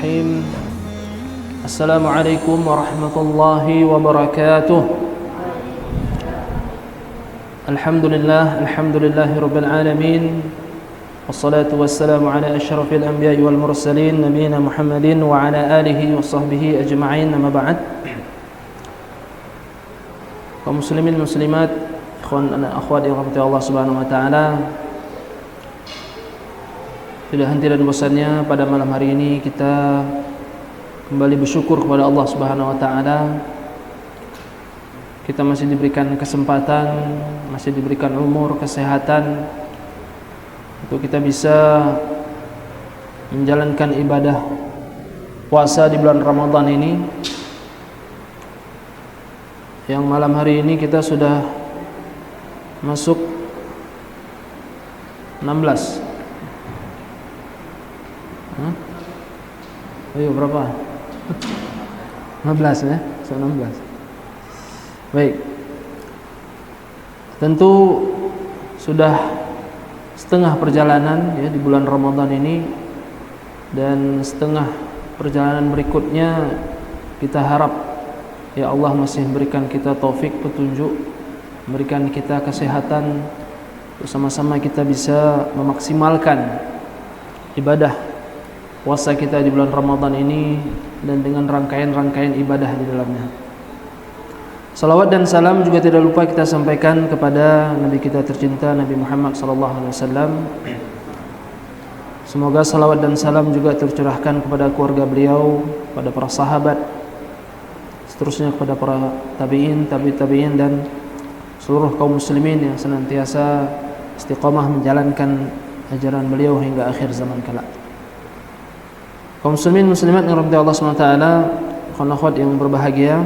Bismillahirrahmanirrahim. Assalamualaikum warahmatullahi wabarakatuh. Alhamdulillahi rabbil alamin. Wassalatu wassalamu ala asyrafil anbiya'i wal mursalin nabiyina Muhammadin wa ala alihi wa sahbihi ajma'in. Amma ba'd. Kaum muslimin muslimat, ikhwan dan akhwat yang dirahmati Allah Subhanahu wa taala. Tidak henti dan bosannya pada malam hari ini kita kembali bersyukur kepada Allah Subhanahu wa taala. Kita masih diberikan kesempatan, masih diberikan umur, kesehatan untuk kita bisa menjalankan ibadah puasa di bulan Ramadan ini. Yang malam hari ini kita sudah masuk 16. Ayo berapa? 15 ya? 16. Baik. Tentu sudah setengah perjalanan ya di bulan Ramadan ini, dan setengah perjalanan berikutnya kita harap ya Allah masih berikan kita taufik, petunjuk, memberikan kita kesehatan untuk sama-sama kita bisa memaksimalkan ibadah puasa kita di bulan Ramadan ini dan dengan rangkaian-rangkaian ibadah di dalamnya. Salawat dan salam juga tidak lupa kita sampaikan kepada Nabi kita tercinta Nabi Muhammad SAW. Semoga salawat dan salam juga tercurahkan kepada keluarga beliau, kepada para sahabat, seterusnya kepada para tabi'in, tabi'in dan seluruh kaum muslimin yang senantiasa istiqamah menjalankan ajaran beliau hingga akhir zaman kelak. Kaum muslimin muslimat yang dirahmati Allah SWT, ikhwan akhwat yang berbahagia,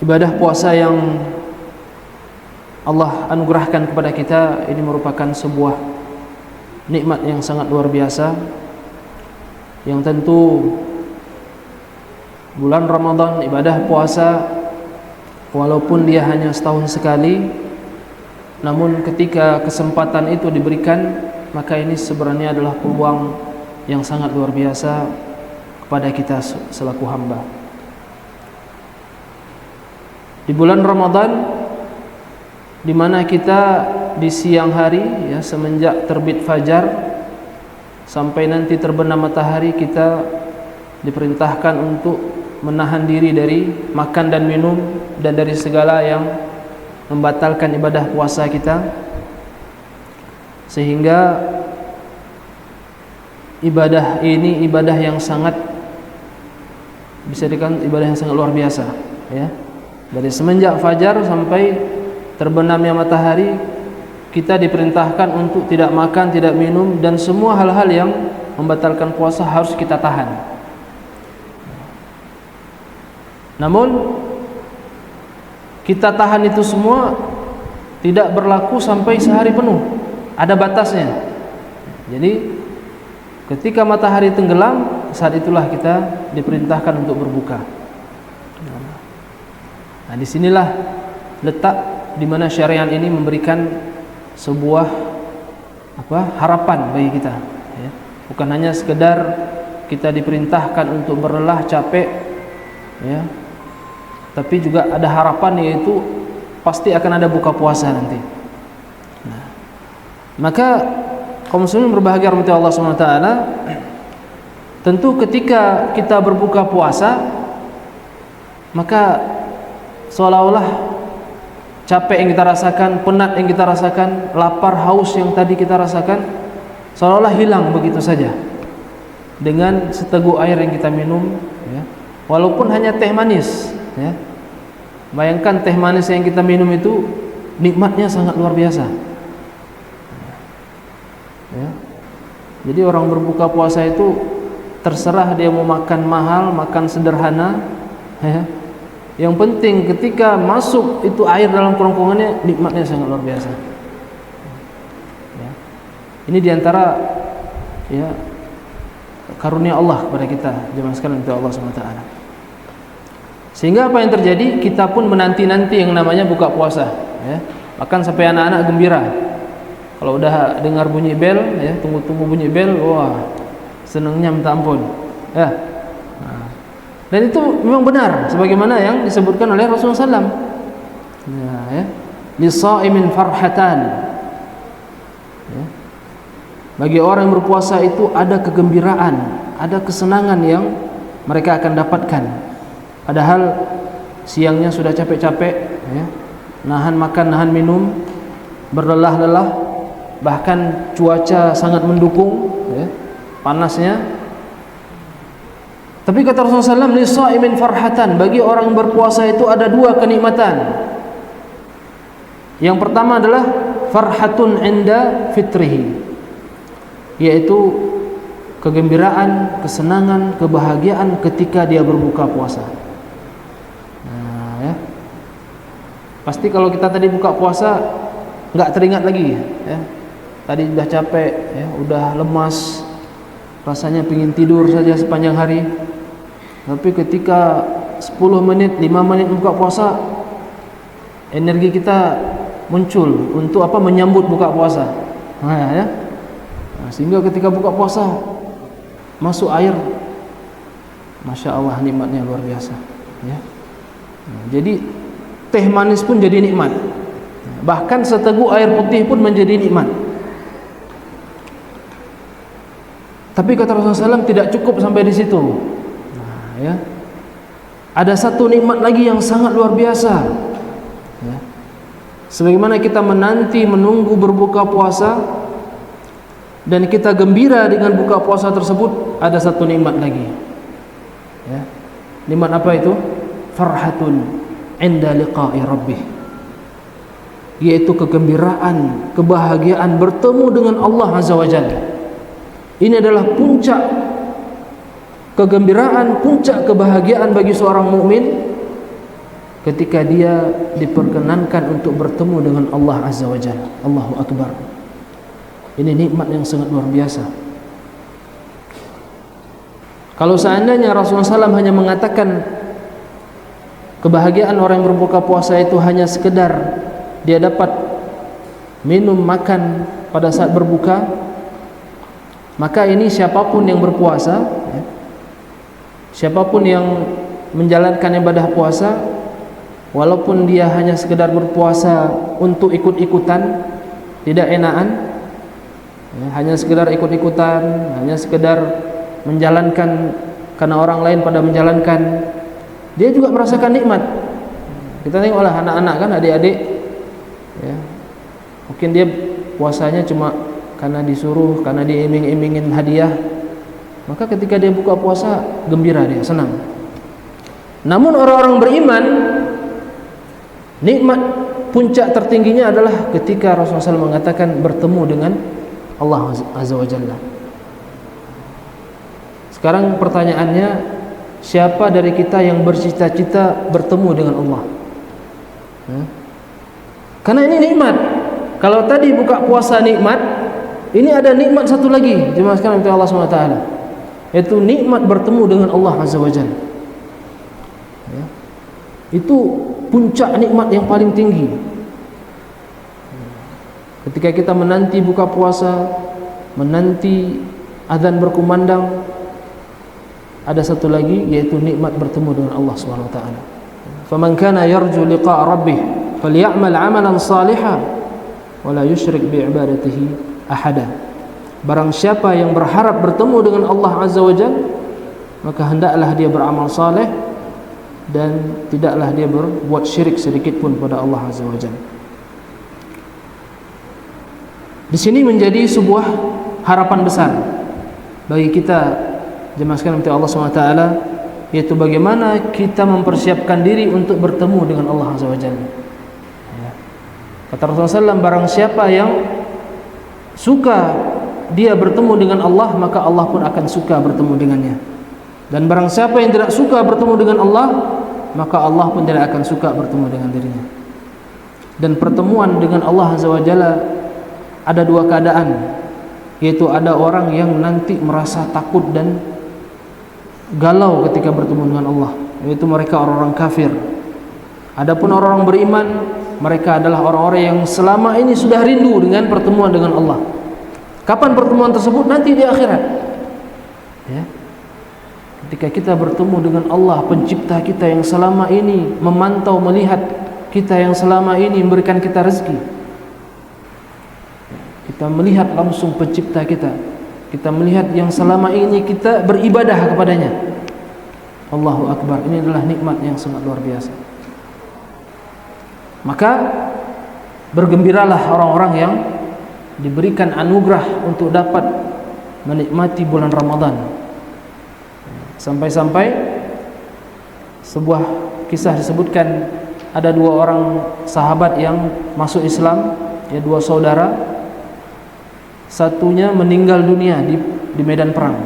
ibadah puasa yang Allah anugerahkan kepada kita ini merupakan sebuah nikmat yang sangat luar biasa, yang tentu bulan Ramadan, ibadah puasa, walaupun dia hanya setahun sekali, namun ketika kesempatan itu diberikan, maka ini sebenarnya adalah peluang yang sangat luar biasa kepada kita selaku hamba. Di bulan Ramadan, di mana kita di siang hari ya, semenjak terbit fajar sampai nanti terbenam matahari, kita diperintahkan untuk menahan diri dari makan dan minum dan dari segala yang membatalkan ibadah puasa kita, sehingga ibadah ini ibadah yang sangat bisa dikatakan ibadah yang sangat luar biasa ya. Dari semenjak fajar sampai terbenamnya matahari, kita diperintahkan untuk tidak makan, tidak minum, dan semua hal-hal yang membatalkan puasa harus kita tahan. Namun kita tahan itu semua tidak berlaku sampai sehari penuh. Ada batasnya. Jadi ketika matahari tenggelam, saat itulah kita diperintahkan untuk berbuka. Nah, disinilah letak di mana syariat ini memberikan sebuah harapan bagi kita. Ya. Bukan hanya sekedar kita diperintahkan untuk berlelah capek, ya, tapi juga ada harapan, yaitu pasti akan ada buka puasa nanti. Maka kaum muslimin berbahagia rahmati Allah SWT, tentu ketika kita berbuka puasa, maka seolah-olah capek yang kita rasakan, penat yang kita rasakan, lapar, haus yang tadi kita rasakan, seolah-olah hilang begitu saja dengan seteguk air yang kita minum ya. Walaupun hanya teh manis ya. Bayangkan teh manis yang kita minum itu nikmatnya sangat luar biasa ya. Jadi orang berbuka puasa itu terserah dia mau makan mahal, makan sederhana ya. Yang penting ketika masuk itu air dalam kerongkongannya, nikmatnya sangat luar biasa ya. Ini diantara ya karunia Allah kepada kita jemaah sekalian itu Allah SWT. Sehingga apa yang terjadi, kita pun menanti-nanti yang namanya buka puasa ya. Bahkan sampai anak-anak gembira kalau udah dengar bunyi bel ya, tunggu-tunggu bunyi bel, wah senangnya minta ampun. Ya. Dan itu memang benar sebagaimana yang disebutkan oleh Rasulullah SAW. Ya. Lisaimin farhatan. Ya. Bagi orang yang berpuasa itu ada kegembiraan, ada kesenangan yang mereka akan dapatkan. Padahal siangnya sudah capek-capek, ya, nahan makan, nahan minum, berlelah-lelah, bahkan cuaca sangat mendukung, ya, panasnya. Tapi kata Rasulullah SAW, lisaimin farhatan, bagi orang berpuasa itu ada dua kenikmatan. Yang pertama adalah farhatun inda fitrihi, yaitu kegembiraan, kesenangan, kebahagiaan ketika dia berbuka puasa. Nah, ya. Pasti kalau kita tadi buka puasa nggak teringat lagi, ya. Tadi udah capek, ya, udah lemas, rasanya pingin tidur saja sepanjang hari. Tapi ketika 10 menit, 5 menit buka puasa, energi kita muncul untuk apa? Menyambut buka puasa. Nah, ya. Nah, sehingga ketika buka puasa masuk air, Masya Allah, nikmatnya luar biasa, ya. Nah, jadi teh manis pun jadi nikmat, bahkan seteguk air putih pun menjadi nikmat. Tapi kata Rasulullah SAW tidak cukup sampai di situ. Nah, ya, ada satu nikmat lagi yang sangat luar biasa, ya. Sebagaimana kita menanti, menunggu berbuka puasa dan kita gembira dengan buka puasa tersebut, ada satu nikmat lagi, ya. Nikmat apa itu? Farhatun inda liqa'i rabbih, yaitu kegembiraan, kebahagiaan bertemu dengan Allah Azza wa Jalla. Ini adalah puncak kegembiraan, puncak kebahagiaan bagi seorang mukmin ketika dia diperkenankan untuk bertemu dengan Allah Azza wa Jalla. Allahu Akbar. Ini nikmat yang sangat luar biasa. Kalau seandainya Rasulullah SAW hanya mengatakan kebahagiaan orang yang berbuka puasa itu hanya sekedar dia dapat minum, makan pada saat berbuka, maka ini siapapun yang berpuasa, ya, siapapun yang menjalankan ibadah puasa, walaupun dia hanya sekedar berpuasa untuk ikut-ikutan, tidak enakan, ya, hanya sekedar ikut-ikutan, hanya sekedar menjalankan karena orang lain pada menjalankan, dia juga merasakan nikmat. Kita tengoklah anak-anak kan, adik-adik, ya, mungkin dia puasanya cuma karena disuruh, karena diiming-imingin hadiah, maka ketika dia buka puasa gembira, dia senang. Namun orang-orang beriman, nikmat puncak tertingginya adalah ketika Rasulullah SAW mengatakan bertemu dengan Allah Azza wa Jalla. Sekarang pertanyaannya, siapa dari kita yang bercita-cita bertemu dengan Allah? Karena ini nikmat. Kalau tadi buka puasa nikmat, ini ada nikmat satu lagi, jemaah sekalian Allah SWT, yaitu nikmat bertemu dengan Allah Azza wa Jalla, ya. Itu puncak nikmat yang paling tinggi. Ketika kita menanti buka puasa, menanti azan berkumandang, ada satu lagi, yaitu nikmat bertemu dengan Allah Subhanahu wa taala. Faman kana yarju liqa'a rabbih falyamal 'amalan shalihan wa la yusyrik bi ibadatihi ahada. Barang siapa yang berharap bertemu dengan Allah Azza wa Jalla, maka hendaklah dia beramal saleh dan tidaklah dia berbuat syirik sedikit pun pada Allah Azza wa Jalla. Di sini menjadi sebuah harapan besar bagi kita jemaah sekalian Allah SWT, yaitu bagaimana kita mempersiapkan diri untuk bertemu dengan Allah Azza wa Jalla. Kata Rasulullah SAW, barang siapa yang suka dia bertemu dengan Allah, maka Allah pun akan suka bertemu dengannya. Dan barang siapa yang tidak suka bertemu dengan Allah, maka Allah pun tidak akan suka bertemu dengan dirinya. Dan pertemuan dengan Allah Azza wa Jalla ada dua keadaan, yaitu ada orang yang nanti merasa takut dan galau ketika bertemu dengan Allah, yaitu mereka orang-orang kafir. Adapun orang-orang beriman, mereka adalah orang-orang yang selama ini sudah rindu dengan pertemuan dengan Allah. Kapan pertemuan tersebut? Nanti di akhirat. Ya. Ketika kita bertemu dengan Allah pencipta kita yang selama ini memantau melihat kita, yang selama ini memberikan kita rezeki, kita melihat langsung pencipta kita, kita melihat yang selama ini kita beribadah kepadanya. Allahu Akbar, ini adalah nikmat yang sangat luar biasa. Maka bergembiralah orang-orang yang diberikan anugerah untuk dapat menikmati bulan Ramadan. Sampai-sampai sebuah kisah disebutkan, ada dua orang sahabat yang masuk Islam, ya, dua saudara. Satunya meninggal dunia di medan perang,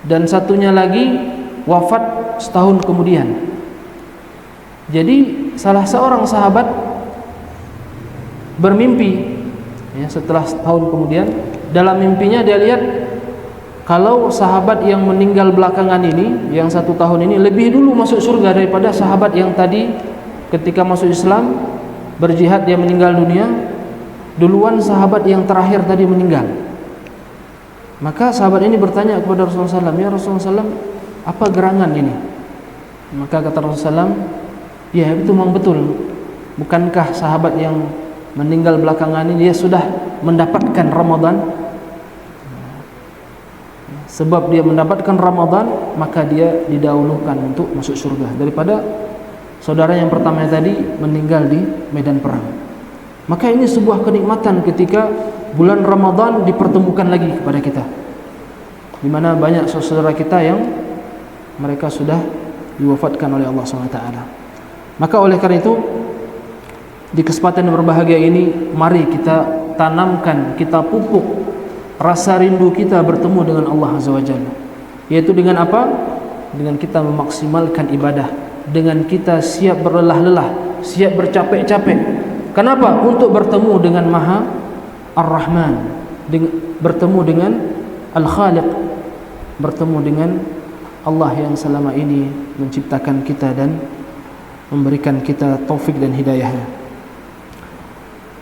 dan satunya lagi wafat setahun kemudian. Jadi salah seorang sahabat bermimpi, ya, setelah setahun kemudian. Dalam mimpinya dia lihat kalau sahabat yang meninggal belakangan ini, yang 1 tahun ini, lebih dulu masuk surga daripada sahabat yang tadi ketika masuk Islam berjihad dia meninggal dunia. Duluan sahabat yang terakhir tadi meninggal. Maka sahabat ini bertanya kepada Rasulullah SAW, ya Rasulullah SAW, apa gerangan ini? Maka kata Rasulullah SAW, ya itu memang betul. Bukankah sahabat yang meninggal belakangan ini dia sudah mendapatkan Ramadan? Sebab dia mendapatkan Ramadan, maka dia didahulukan untuk masuk surga daripada saudara yang pertama tadi meninggal di medan perang. Maka ini sebuah kenikmatan ketika bulan Ramadan dipertemukan lagi kepada kita, di mana banyak saudara kita yang mereka sudah diwafatkan oleh Allah SWT. Maka oleh karena itu, di kesempatan yang berbahagia ini, mari kita tanamkan, kita pupuk rasa rindu kita bertemu dengan Allah Azza wa Jalla. Yaitu dengan apa? Dengan kita memaksimalkan ibadah, dengan kita siap berlelah-lelah, siap bercapek-capek. Kenapa? Untuk bertemu dengan Maha Ar-Rahman, bertemu dengan Al-Khaliq, bertemu dengan Allah yang selama ini menciptakan kita dan memberikan kita taufik dan hidayahnya.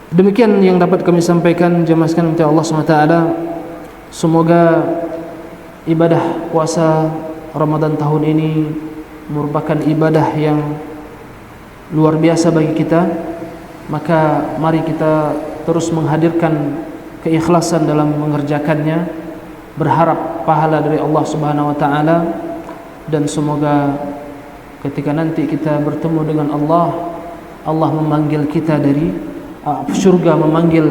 Demikian yang dapat kami sampaikan. Jemaah sekalian Allah SWT, semoga ibadah puasa Ramadan tahun ini merupakan ibadah yang luar biasa bagi kita. Maka mari kita terus menghadirkan keikhlasan dalam mengerjakannya, berharap pahala dari Allah Subhanahu wa taala, dan semoga ketika nanti kita bertemu dengan Allah, Allah memanggil kita dari surga, memanggil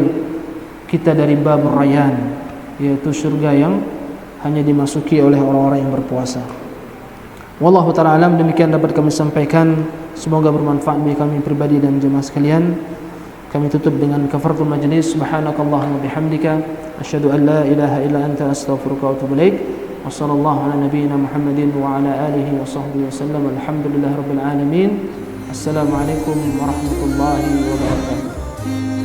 kita dari Babur Rayyan, yaitu surga yang hanya dimasuki oleh orang-orang yang berpuasa. Wallahu ta'ala alam. Demikian dapat kami sampaikan, semoga bermanfaat bagi kami pribadi dan jemaah sekalian. Kami tutup dengan kafaratul majlis. Subhanakallahumma bihamdika asyhadu an la ilaha illa anta astaghfiruka wa atubu ilaik. Wa sallallahu ala nabiyyina Muhammadin wa ala alihi wa sahbihi wasallam. Alhamdulillahirabbil alamin. Assalamualaikum warahmatullahi wabarakatuh.